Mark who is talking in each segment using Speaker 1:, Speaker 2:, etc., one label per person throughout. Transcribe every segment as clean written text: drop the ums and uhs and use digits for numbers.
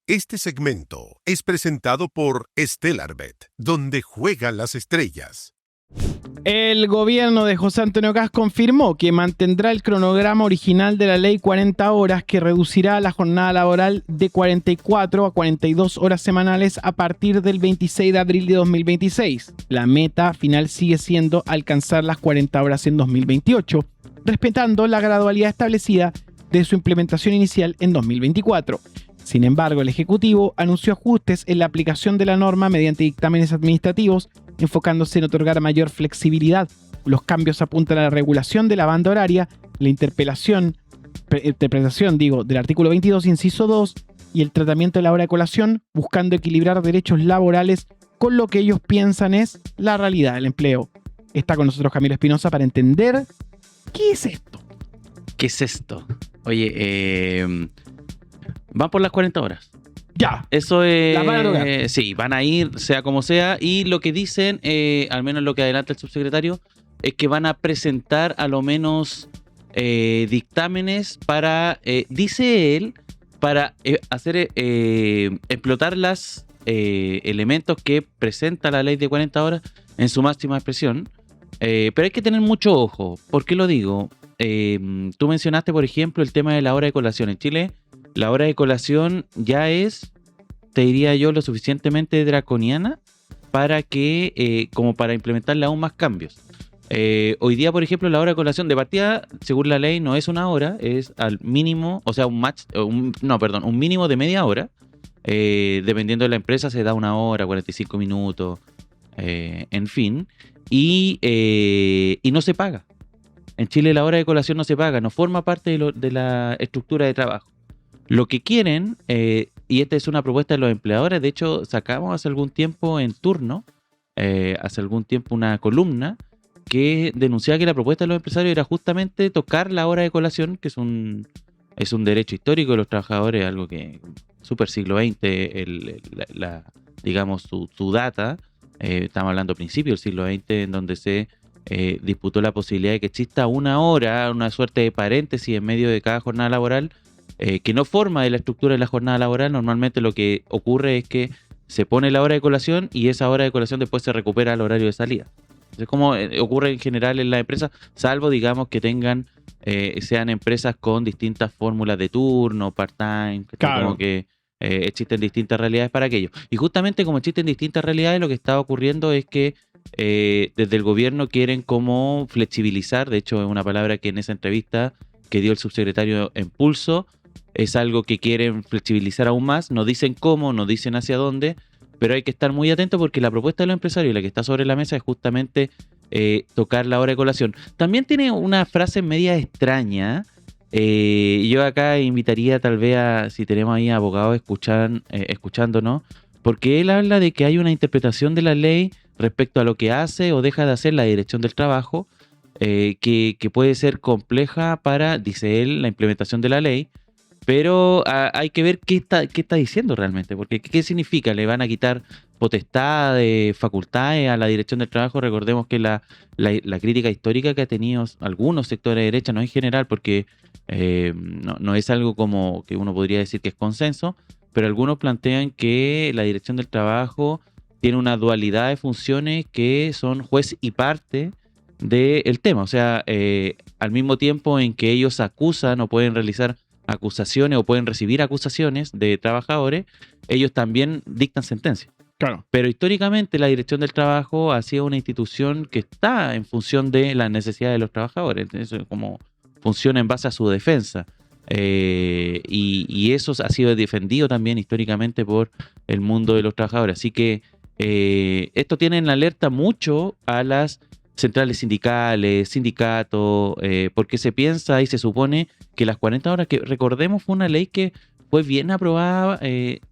Speaker 1: Este segmento es presentado por Stellarbet, donde juegan las estrellas.
Speaker 2: El gobierno de José Antonio Kast confirmó que mantendrá el cronograma original de la ley 40 horas, que reducirá la jornada laboral de 44 a 42 horas semanales a partir del 26 de abril de 2026. La meta final sigue siendo alcanzar las 40 horas en 2028, respetando la gradualidad establecida de su implementación inicial en 2024. Sin embargo, el Ejecutivo anunció ajustes en la aplicación de la norma mediante dictámenes administrativos, enfocándose en otorgar mayor flexibilidad. Los cambios apuntan a la regulación de la banda horaria, la interpretación del artículo 22, inciso 2, y el tratamiento de la hora de colación, buscando equilibrar derechos laborales con lo que ellos piensan es la realidad del empleo. Está con nosotros Camilo Espinosa para entender qué es esto.
Speaker 3: ¿Qué es esto? Oye, van por las 40 horas.
Speaker 2: Ya.
Speaker 3: Eso es.
Speaker 2: Las van a tocar.
Speaker 3: Sí, van a ir, sea como sea. Y lo que dicen, al menos lo que adelanta el subsecretario, es que van a presentar a lo menos dictámenes para, dice él, para hacer explotar los elementos que presenta la ley de 40 horas en su máxima expresión. Pero hay que tener mucho ojo. ¿Por qué lo digo? Tú mencionaste, por ejemplo, el tema de la hora de colación. En Chile, la hora de colación ya es, te diría yo, lo suficientemente draconiana para que, como para implementarle aún más cambios. Hoy día, por ejemplo, la hora de colación de partida, según la ley, no es una hora, es al mínimo, o sea, un mínimo de media hora. Dependiendo de la empresa, se da 1 hora, 45 minutos, en fin. Y no se paga. En Chile la hora de colación no se paga, no forma parte de la estructura de trabajo. Lo que quieren, y esta es una propuesta de los empleadores, de hecho sacamos hace algún tiempo en Turno, una columna que denunciaba que la propuesta de los empresarios era justamente tocar la hora de colación, que es un derecho histórico de los trabajadores, algo que súper siglo XX, digamos su data, estamos hablando a principios del siglo XX, en donde se disputó la posibilidad de que exista 1 hora, una suerte de paréntesis en medio de cada jornada laboral, que no forma de la estructura de la jornada laboral. Normalmente lo que ocurre es que se pone la hora de colación y esa hora de colación después se recupera al horario de salida. Es como ocurre en general en las empresas, salvo digamos que sean empresas con distintas fórmulas de turno, part-time,
Speaker 2: Claro.
Speaker 3: Como que existen distintas realidades para aquello. Y justamente como existen distintas realidades, lo que está ocurriendo es que desde el gobierno quieren como flexibilizar. De hecho, es una palabra que en esa entrevista que dio el subsecretario en Pulso, es algo que quieren flexibilizar aún más. No dicen cómo, no dicen hacia dónde, pero hay que estar muy atento porque la propuesta de los empresarios, la que está sobre la mesa, es justamente tocar la hora de colación. También tiene una frase media extraña. Yo acá invitaría tal vez si tenemos ahí abogados escuchándonos, porque él habla de que hay una interpretación de la ley respecto a lo que hace o deja de hacer la Dirección del Trabajo, que puede ser compleja para, dice él, la implementación de la ley. Pero hay que ver qué está diciendo realmente, porque ¿qué significa? ¿Le van a quitar potestades, facultades a la Dirección del Trabajo? Recordemos que la crítica histórica que ha tenido algunos sectores de derecha, no en general, porque no es algo como que uno podría decir que es consenso, pero algunos plantean que la Dirección del Trabajo tiene una dualidad de funciones que son juez y parte del tema. O sea, al mismo tiempo en que ellos acusan o pueden realizar acusaciones o pueden recibir acusaciones de trabajadores, ellos también dictan sentencias.
Speaker 2: Claro.
Speaker 3: Pero históricamente la Dirección del Trabajo ha sido una institución que está en función de las necesidades de los trabajadores. Eso es como funciona en base a su defensa. Y eso ha sido defendido también históricamente por el mundo de los trabajadores. Así que esto tiene en alerta mucho a las centrales sindicales, sindicatos, porque se piensa y se supone que las 40 horas, que recordemos fue una ley que fue bien aprobada,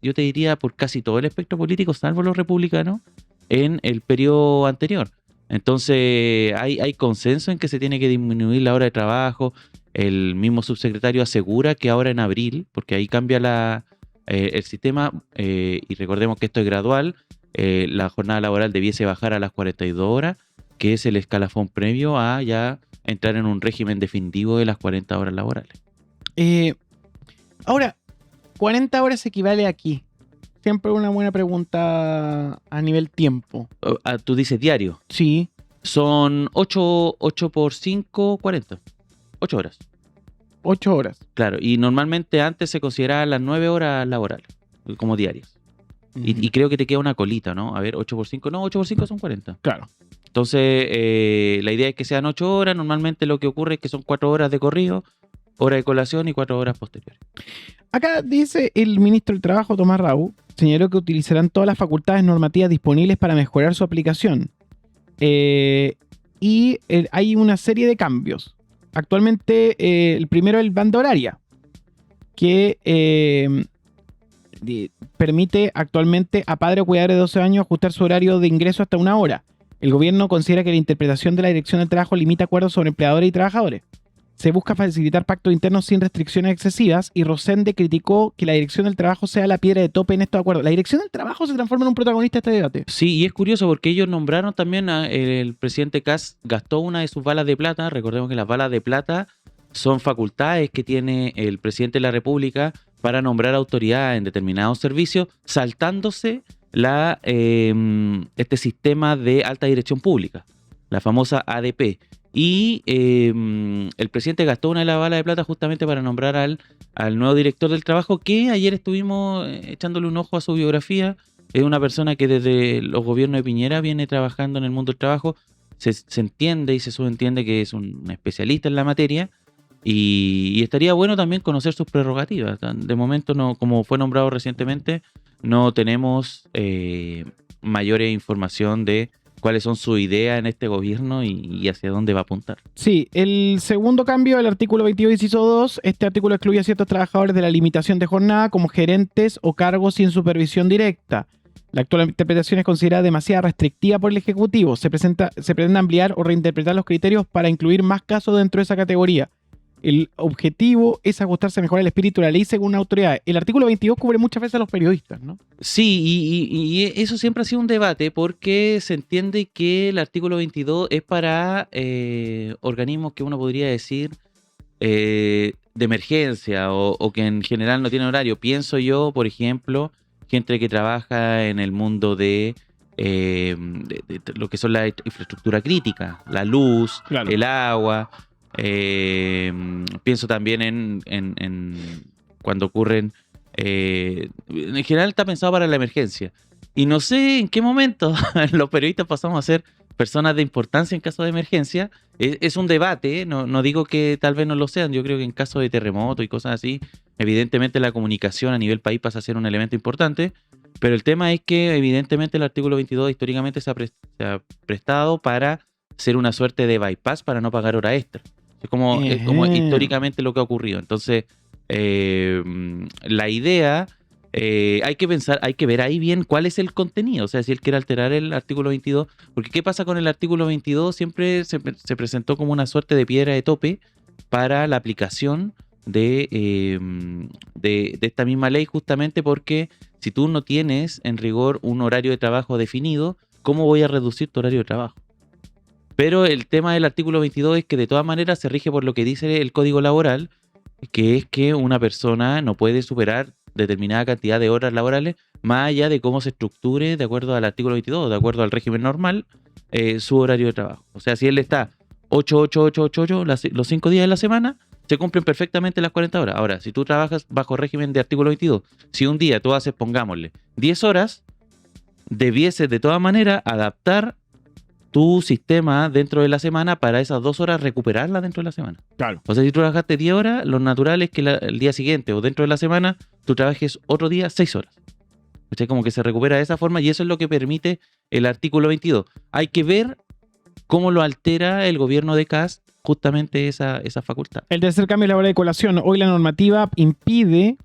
Speaker 3: yo te diría, por casi todo el espectro político, salvo los republicanos, en el periodo anterior. Entonces hay consenso en que se tiene que disminuir la hora de trabajo. El mismo subsecretario asegura que ahora en abril, porque ahí cambia el sistema, y recordemos que esto es gradual, la jornada laboral debiese bajar a las 42 horas, que es el escalafón previo a ya entrar en un régimen definitivo de las 40 horas laborales.
Speaker 2: Ahora, 40 horas equivale aquí. Siempre una buena pregunta a nivel tiempo.
Speaker 3: Tú dices diario.
Speaker 2: Sí.
Speaker 3: Son 8 por 5, 40. 8 horas.
Speaker 2: 8 horas.
Speaker 3: Claro, y normalmente antes se consideraban las 9 horas laborales, como diarias. Y creo que te queda una colita, ¿no? A ver, 8 por 5. No, 8 por 5 son 40.
Speaker 2: Claro.
Speaker 3: Entonces, la idea es que sean 8 horas. Normalmente lo que ocurre es que son 4 horas de corrido, hora de colación y 4 horas posteriores.
Speaker 2: Acá dice el ministro del Trabajo, Tomás Rau, señaló que utilizarán todas las facultades normativas disponibles para mejorar su aplicación. Hay una serie de cambios. Actualmente, el primero es el banda horaria, que permite actualmente a padre o cuidador de 12 años ajustar su horario de ingreso hasta 1 hora. El gobierno considera que la interpretación de la Dirección del Trabajo limita acuerdos sobre empleadores y trabajadores. Se busca facilitar pactos internos sin restricciones excesivas y Rosende criticó que la Dirección del Trabajo sea la piedra de tope en estos acuerdos. La Dirección del Trabajo se transforma en un protagonista de este debate.
Speaker 3: Sí, y es curioso porque ellos nombraron también el presidente Kast gastó una de sus balas de plata. Recordemos que las balas de plata son facultades que tiene el presidente de la República para nombrar autoridades en determinados servicios, saltándose este sistema de alta dirección pública, la famosa ADP. Y el presidente gastó una de las balas de plata justamente para nombrar al nuevo director del trabajo, que ayer estuvimos echándole un ojo a su biografía. Es una persona que desde los gobiernos de Piñera viene trabajando en el mundo del trabajo. Se entiende y se subentiende que es un especialista en la materia. Y estaría bueno también conocer sus prerrogativas. De momento, no, como fue nombrado recientemente, no tenemos mayor información de cuáles son sus ideas en este gobierno y hacia dónde va a apuntar.
Speaker 2: Sí, el segundo cambio del artículo 22, inciso 2, este artículo excluye a ciertos trabajadores de la limitación de jornada como gerentes o cargos sin supervisión directa. La actual interpretación es considerada demasiado restrictiva por el Ejecutivo. Se pretende ampliar o reinterpretar los criterios para incluir más casos dentro de esa categoría. El objetivo es ajustarse mejor al espíritu de la ley según la autoridad. El artículo 22 cubre muchas veces a los periodistas, ¿no?
Speaker 3: Sí, y eso siempre ha sido un debate porque se entiende que el artículo 22 es para organismos que uno podría decir de emergencia o que en general no tienen horario. Pienso yo, por ejemplo, gente que trabaja en el mundo de lo que son la infraestructura crítica, la luz,
Speaker 2: Claro.
Speaker 3: el agua. Pienso también en cuando ocurren en general está pensado para la emergencia y no sé en qué momento los periodistas pasamos a ser personas de importancia en caso de emergencia. Es un debate, no digo que tal vez no lo sean. Yo creo que en caso de terremoto y cosas así, evidentemente la comunicación a nivel país pasa a ser un elemento importante, pero el tema es que evidentemente el artículo 22 históricamente se ha prestado para ser una suerte de bypass para no pagar hora extra. Es como históricamente lo que ha ocurrido. Entonces, la idea, hay que ver ahí bien cuál es el contenido. O sea, si él quiere alterar el artículo 22. Porque ¿qué pasa con el artículo 22? Siempre se presentó como una suerte de piedra de tope para la aplicación de esta misma ley, justamente porque si tú no tienes en rigor un horario de trabajo definido, ¿cómo voy a reducir tu horario de trabajo? Pero el tema del artículo 22 es que de todas maneras se rige por lo que dice el Código Laboral, que es que una persona no puede superar determinada cantidad de horas laborales más allá de cómo se estructure de acuerdo al artículo 22, de acuerdo al régimen normal, su horario de trabajo. O sea, si él está 8, los 5 días de la semana, se cumplen perfectamente las 40 horas. Ahora, si tú trabajas bajo régimen de artículo 22, si un día tú haces, pongámosle, 10 horas, debieses de todas maneras adaptar tu sistema dentro de la semana para esas 2 horas recuperarlas dentro de la semana.
Speaker 2: Claro.
Speaker 3: O sea, si tú trabajaste 10 horas, lo natural es que el día siguiente o dentro de la semana tú trabajes otro día 6 horas. O sea, como que se recupera de esa forma y eso es lo que permite el artículo 22. Hay que ver cómo lo altera el gobierno de Kast justamente esa facultad.
Speaker 2: El tercer cambio es la hora de colación. Hoy la normativa impide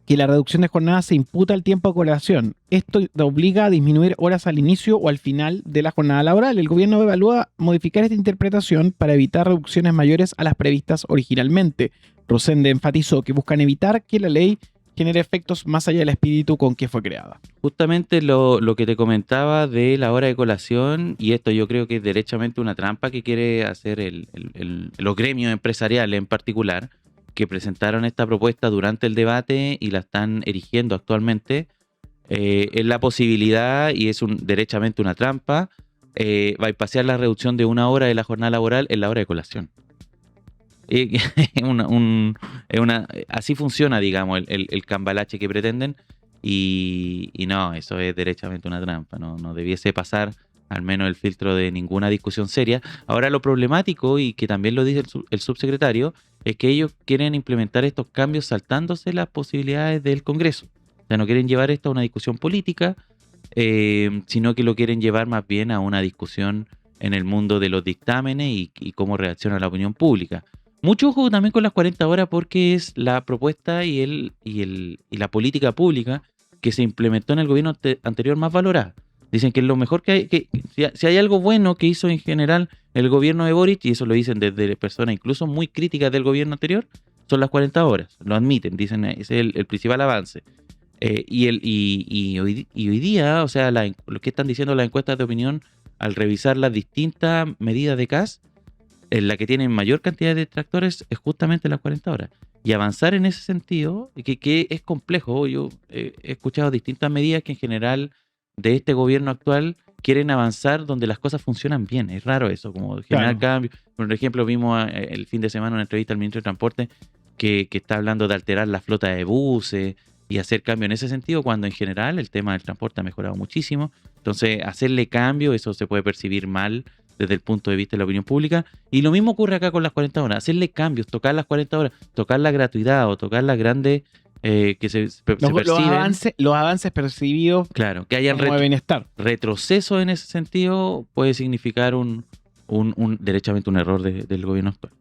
Speaker 2: que la reducción de jornada se imputa al tiempo de colación. Esto obliga a disminuir horas al inicio o al final de la jornada laboral. El gobierno evalúa modificar esta interpretación para evitar reducciones mayores a las previstas originalmente. Rosende enfatizó que buscan evitar que la ley genere efectos más allá del espíritu con que fue creada.
Speaker 3: Justamente lo que te comentaba de la hora de colación, y esto yo creo que es derechamente una trampa que quiere hacer los gremios empresariales en particular, que presentaron esta propuesta durante el debate y la están erigiendo actualmente, es la posibilidad, y es derechamente una trampa, bypassear la reducción de 1 hora de la jornada laboral en la hora de colación. Así funciona, digamos, el cambalache que pretenden, y no, eso es derechamente una trampa, no debiese pasar al menos el filtro de ninguna discusión seria. Ahora, lo problemático, y que también lo dice el subsecretario, es que ellos quieren implementar estos cambios saltándose las posibilidades del Congreso. O sea, no quieren llevar esto a una discusión política, sino que lo quieren llevar más bien a una discusión en el mundo de los dictámenes y cómo reacciona la opinión pública. Mucho ojo también con las 40 horas, porque es la propuesta y la política pública que se implementó en el gobierno anterior más valorada. Dicen que es lo mejor que hay, si hay algo bueno que hizo en general el gobierno de Boric, y eso lo dicen desde personas incluso muy críticas del gobierno anterior, son las 40 horas. Lo admiten, dicen, ese es el principal avance. Y hoy día, o sea, lo que están diciendo las encuestas de opinión al revisar las distintas medidas de CAS, la que tiene mayor cantidad de detractores es justamente las 40 horas. Y avanzar en ese sentido, que es complejo. Yo he escuchado distintas medidas que en general de este gobierno actual quieren avanzar donde las cosas funcionan bien. Es raro eso, como generar cambios. Por ejemplo, vimos el fin de semana una entrevista al ministro de Transporte que está hablando de alterar la flota de buses y hacer cambio en ese sentido, cuando en general el tema del transporte ha mejorado muchísimo. Entonces, hacerle cambio, eso se puede percibir mal desde el punto de vista de la opinión pública. Y lo mismo ocurre acá con las 40 horas. Hacerle cambios, tocar las 40 horas, tocar la gratuidad o tocar las grandes que se perciben.
Speaker 2: Los avances percibidos,
Speaker 3: claro, que hayan
Speaker 2: bienestar.
Speaker 3: Retroceso en ese sentido puede significar derechamente un error del gobierno actual.